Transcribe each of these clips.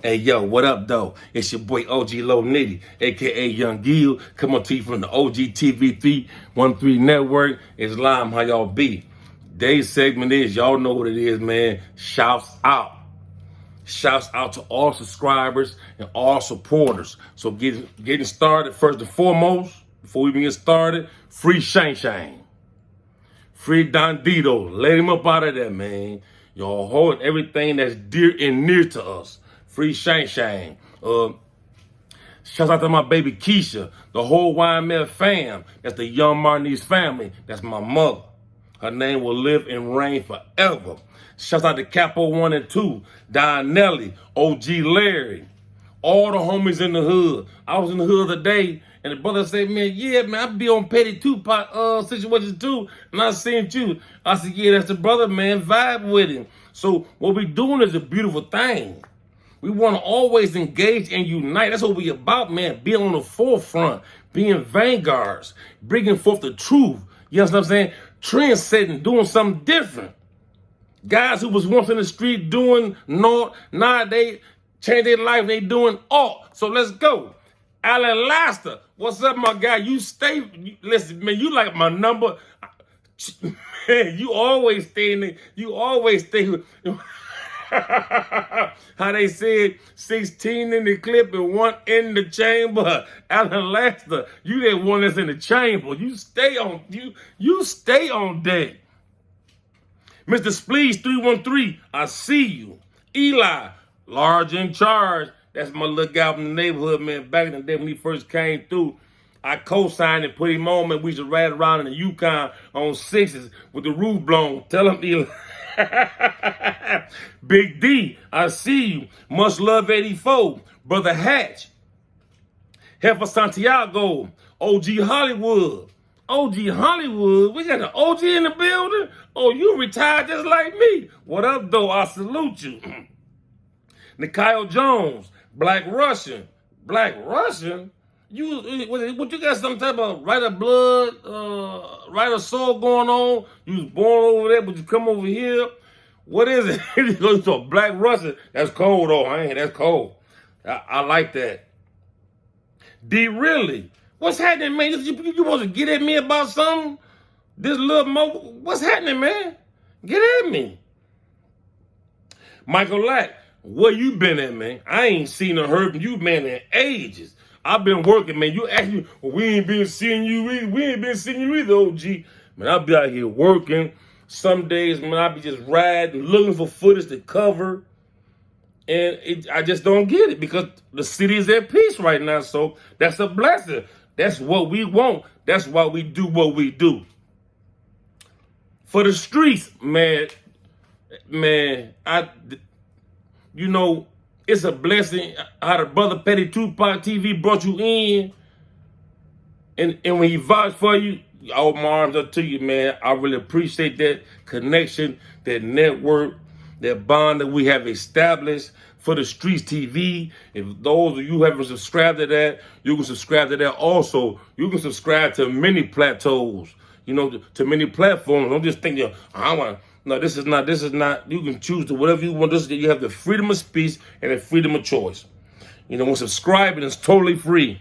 Hey, yo, what up, though? It's your boy OG Low Nitty, a.k.a. YoungEl, coming to you from the OG TV 313 Network. It's Lime, how y'all be? Today's segment is, y'all know what it is, man. Shouts out. Shouts out to all subscribers and all supporters. So getting started, first and foremost, before we even get started, free Shang Shang. Free Don Dito. Let him up out of there, man. Y'all hold everything that's dear and near to us. Free Shang Shang. Shouts out to my baby Keisha, the whole YML fam. That's the Young Martinez family. That's my mother. Her name will live and reign forever. Shouts out to Capo 1 and 2, Don Nelly, OG Larry, all the homies in the hood. I was in the hood the other day, and the brother said, man, yeah, man, I be on Petty Tupac situations too, and I seen you. I said, yeah, that's the brother, man, vibe with him. So what we doing is a beautiful thing. We want to always engage and unite. That's what we about, man. Being on the forefront, being vanguards, bringing forth the truth. You know what I'm saying? Trend setting, doing something different. Guys who was once in the street doing naught, now they change their life, they doing all. So let's go. Alan Laster, what's up, my guy? Listen, man, you like my number. Man, you always stay in there. You always stay. How they said 16 in the clip and 1 in the chamber. Alan Laster, you that one that's in the chamber. You stay on deck. Mr. Spleeze 313, I see you. Eli, large in charge. That's my little guy from the neighborhood, man. Back in the day when he first came through, I co-signed and put him on, man. We used to ride around in the Yukon on sixes with the roof blown. Tell him, Eli. Big D, I see you. Much love 84. Brother Hatch. Heifer Santiago. OG Hollywood. OG Hollywood. We got an OG in the building. Oh, you retired just like me. What up, though? I salute you. Nikhil Jones. Black Russian. Black Russian? What you got some type of right of blood, right of soul going on? You was born over there, but you come over here. What is it? You go to a Black Russian. That's cold, though. That's cold. I like that. D really? What's happening, man? You supposed to get at me about something? This little what's happening, man? Get at me. Michael Lack, where you been at, man? I ain't seen or heard from you, man, in ages. I've been working, man. You ask me, well, we ain't been seeing you either. We ain't been seeing you either, OG. Man, I'll be out here working. Some days, man, I'll be just riding, looking for footage to cover. And I just don't get it because the city is at peace right now. So that's a blessing. That's what we want. That's why we do what we do. For the streets, man, it's a blessing how the brother Petty Tupac TV brought you in. And when he vouched for you, all my arms up to you, man. I really appreciate that connection, that network, that bond that we have established for the Streets TV. If those of you haven't subscribed to that, you can subscribe to that also. You can subscribe to many plateaus, to many platforms. Don't just think, no, this is not. You can choose to whatever you want. You have the freedom of speech and the freedom of choice. When subscribing is totally free.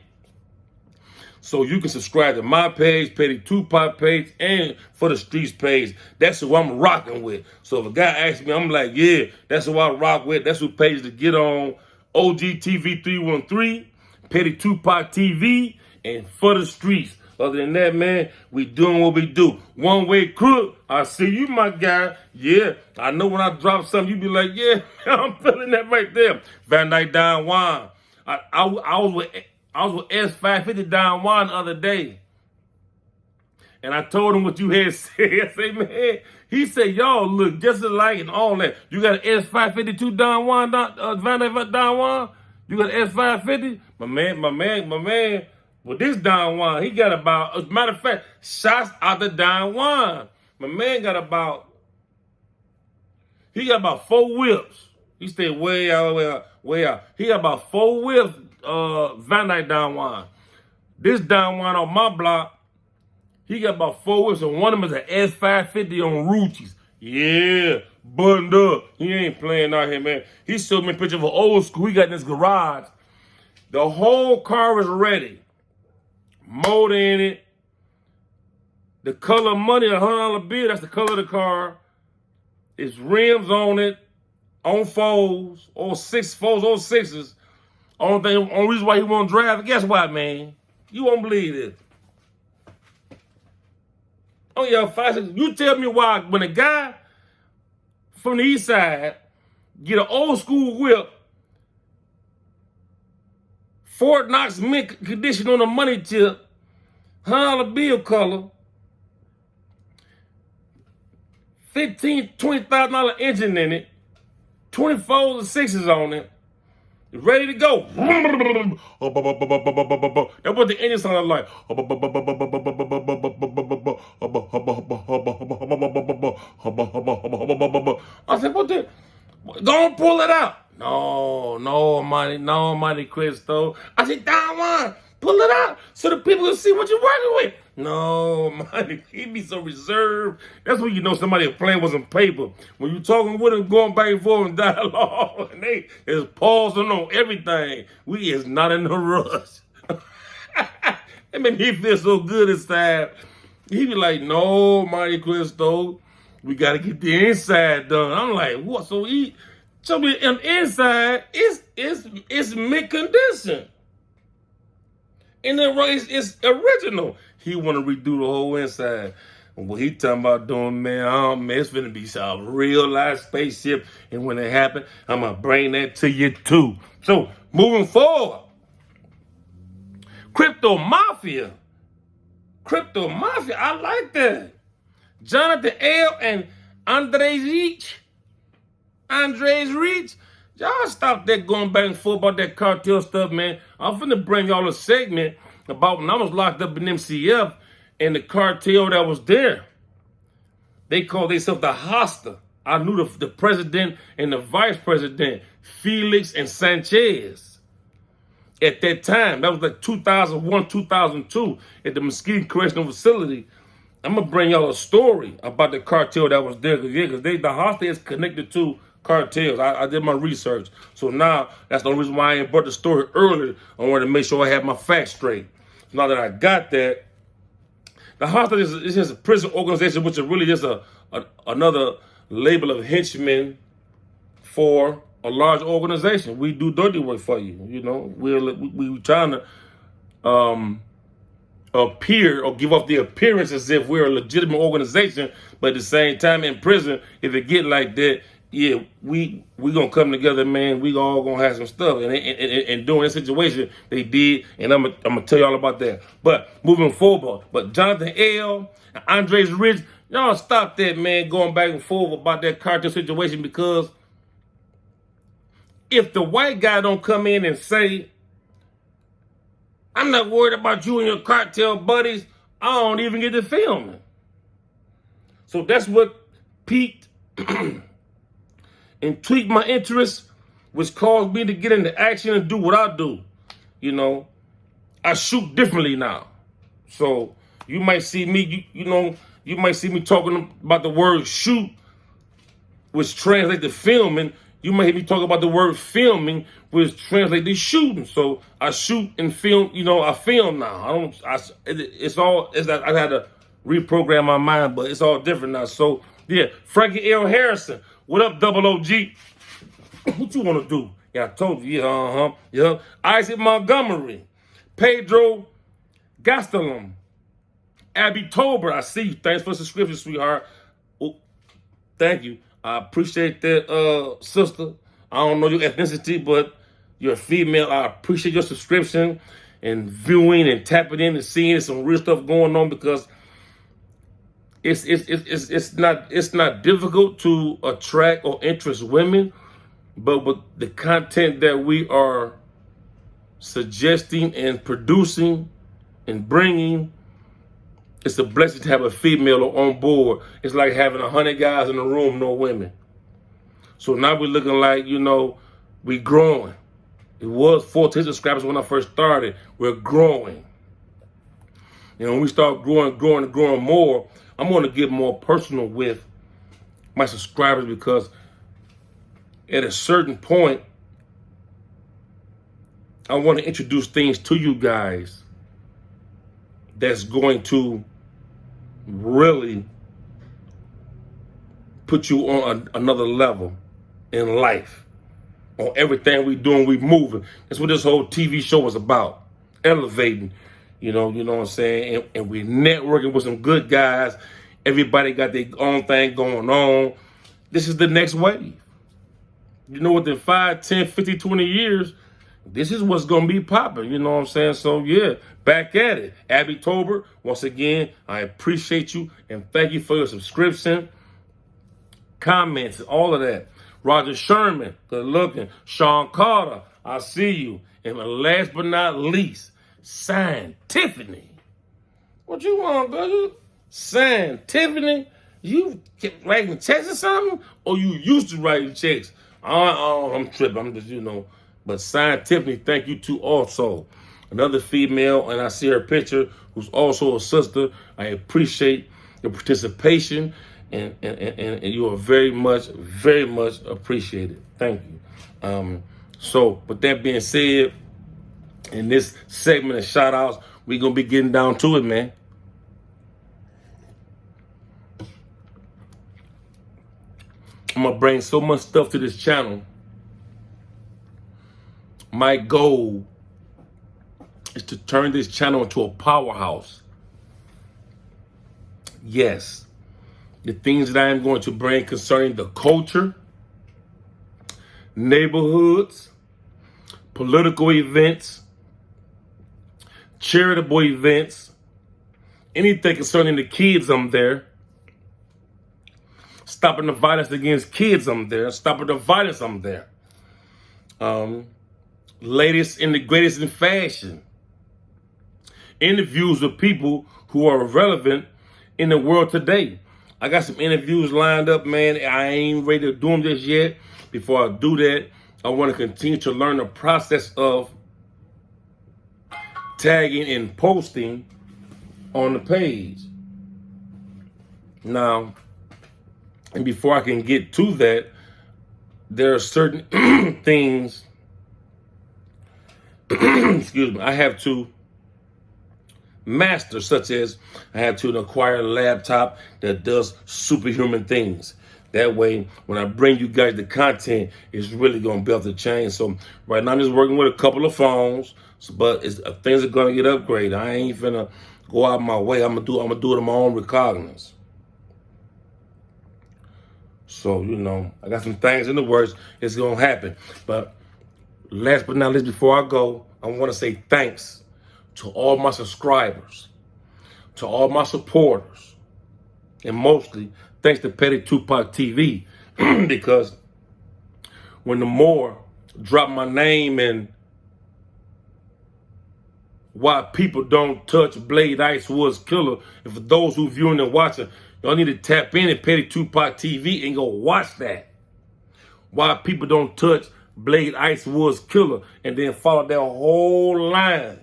So you can subscribe to my page, Petty Tupac page, and for the Streets page. That's who I'm rocking with. So if a guy asks me, I'm like, yeah, that's who I rock with. That's who page to get on. OG TV 313, Petty Tupac TV, and for the Streets. Other than that, man, we doing what we do. One Way Crook, I see you, my guy. Yeah, I know when I drop something, you be like, yeah, I'm feeling that right there. Van Dyke Don Juan. I was with S550 Don Juan the other day. And I told him what you had said. I say, man, he said, y'all look just alike and all that. You got an S552 Don Juan, Van Dyke Don Juan? You got an S550? My man. Well, this Don Juan, he got about, as a matter of fact, shots out the Don Juan. My man got about 4 whips. He stayed way out. He got about 4 whips, Van Dyke Don Juan. This Don Juan on my block, he got about 4 whips, and one of them is an S550 on Ruchis. Yeah, buttoned up. He ain't playing out here, man. He showed me a picture of an old school he got in his garage. The whole car is ready. Motor in it. The color of money, $100 bill, that's the color of the car. It's rims on it, on fours, or fours, or sixes. Only reason why he won't drive it, guess what, man? You won't believe it. Oh, yeah, 5, 6. You tell me why when a guy from the east side get an old school whip, Fort Knox mint condition on a money tip, $100 bill color, $15,000, $20,000 engine in it, 24s and 6s on it, ready to go. That's what the engine sounded like. I said, what the? Don't pull it out. No, Monte Cristo. I said, Don Juan, pull it out so the people can see what you're working with. No, Monte, he be so reserved. That's when you know somebody playing with some paper. When you talking with him, going back and forth in dialogue, and they is pausing on everything. We is not in a rush. It made me feel so good inside. He be like, no, Monte Cristo, we got to get the inside done. I'm like, what? So me on the inside, it's mid condition. And then it's original. He want to redo the whole inside. And what he talking about doing, man, it's finna be a real life spaceship. And when it happen, I'm going to bring that to you too. So, moving forward, Crypto Mafia, I like that. Jonathan L. and Andres Reach. Y'all stop that going back and forth about that cartel stuff, man. I'm finna bring y'all a segment about when I was locked up in MCF and the cartel that was there. They called themselves the Hostile. I knew the president and the vice president, Felix and Sanchez. At that time, that was like 2001, 2002, at the Mesquite Correctional Facility. I'm going to bring y'all a story about the cartel that was there. Because the Hostile is connected to cartels. I did my research. So now, that's the only reason why I ain't brought the story earlier. I wanted to make sure I had my facts straight. So now that I got that, the Hostile is just a prison organization, which is really just another label of henchmen for a large organization. We do dirty work for you. You know, we're trying to appear or give off the appearance as if we're a legitimate organization, but at the same time in prison, if it get like that, yeah, we gonna come together, man. We all gonna have some stuff, and during this situation, they did, and I'm gonna tell y'all about that. But moving forward, but Jonathan L. and Andres Ridge, y'all stop that, man, going back and forth about that cartel situation, because if the white guy don't come in and say, I'm not worried about you and your cartel buddies, I don't even get to filming. So that's what piqued and tweaked my interest, which caused me to get into action and do what I do. You know, I shoot differently now. So you might see me, you might see me talking about the word shoot, which translates to filming. You might hear me talk about the word filming, which translates to shooting. So I shoot and film, I film now. I had to reprogram my mind, but it's all different now. So yeah, Frankie L. Harrison. What up, Double OG? What you want to do? Yeah, I told you. Yeah. Isaac Montgomery. Pedro Gastelum. Abby Tober. I see you. Thanks for the subscription, sweetheart. Oh, thank you. I appreciate that, sister. I don't know your ethnicity, but you're a female. I appreciate your subscription and viewing and tapping in and seeing some real stuff going on, because it's not difficult to attract or interest women, but with the content that we are suggesting and producing and bringing, it's a blessing to have a female on board. It's like having 100 guys in a room, no women. So now we're looking like, we growing. It was 14 subscribers when I first started. We're growing. When we start growing more, I'm going to get more personal with my subscribers, because at a certain point, I want to introduce things to you guys that's going to really put you on another level in life, on everything we doing, we moving. That's what this whole TV show was about, elevating. You know what I'm saying? And we networking with some good guys. Everybody got their own thing going on. This is the next wave. You know, within 5, 10, 50, 20 years, this is what's going to be popping. You know what I'm saying? So, yeah, back at it. Abby Tober, once again, I appreciate you and thank you for your subscription, comments, all of that. Roger Sherman, good looking. Sean Carter, I see you. And last but not least, Signed Tiffany. What you want, brother? Signed Tiffany? You writing checks or something? Or you used to writing checks? I'm tripping. I'm just, But Signed Tiffany, thank you too also. Another female, and I see her picture, who's also a sister. I appreciate your participation, and you are very much appreciated. Thank you. So, with that being said, in this segment of shout outs, we're going to be getting down to it, man. I'm going to bring so much stuff to this channel. My goal is to turn this channel into a powerhouse. Yes, the things that I am going to bring concerning the culture, neighborhoods, political events, charitable events, anything concerning the kids, I'm there. Stopping the violence against kids, I'm there. Stopping the violence, I'm there. Latest and the greatest in fashion. Interviews with people who are relevant in the world today. I got some interviews lined up, man. I ain't ready to do them just yet. Before I do that, I want to continue to learn the process of tagging and posting on the page. Now, and before I can get to that, there are certain things, excuse me, I have to master, such as I have to acquire a laptop that does superhuman things. That way, when I bring you guys the content, it's really going to be off the chain. So right now, I'm just working with a couple of phones, but things are going to get upgraded. I ain't finna go out my way. I'm gonna do it on my own recognizance. So, I got some things in the works. It's going to happen. But last but not least, before I go, I want to say thanks to all my subscribers, to all my supporters, and mostly thanks to Petty Tupac TV, because when the more drop my name and why people don't touch Blade Ice Woods Killer, and for those who viewing and watching, y'all need to tap in at Petty Tupac TV and go watch that. Why people don't touch Blade Ice Woods Killer, and then follow that whole line.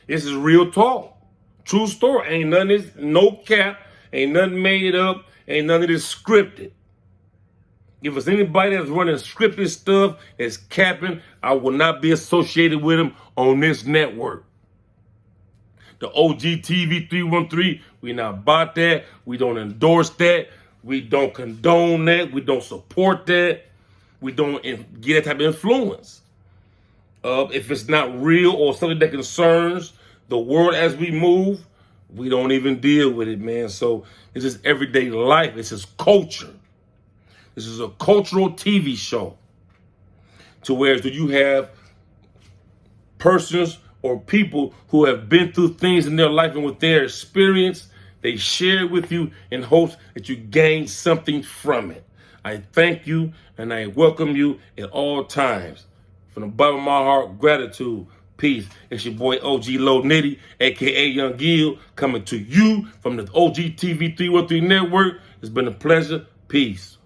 This is real talk. True story. Ain't none of this, no cap. Ain't nothing made up. Ain't none of this scripted. If it's anybody that's running scripted stuff, that's capping, I will not be associated with them on this network. The OG TV 313, we not bought that. We don't endorse that. We don't condone that. We don't support that. We don't get that type of influence. If it's not real or something that concerns the world as we move, we don't even deal with it, man. So this is everyday life. This is culture. This is a cultural TV show. To where do you have persons or people who have been through things in their life, and with their experience, they share it with you in hopes that you gain something from it. I thank you and I welcome you at all times. From the bottom of my heart, gratitude, peace. It's your boy OG Low Nitty, aka YoungEl, coming to you from the OG TV 313 Network. It's been a pleasure. Peace.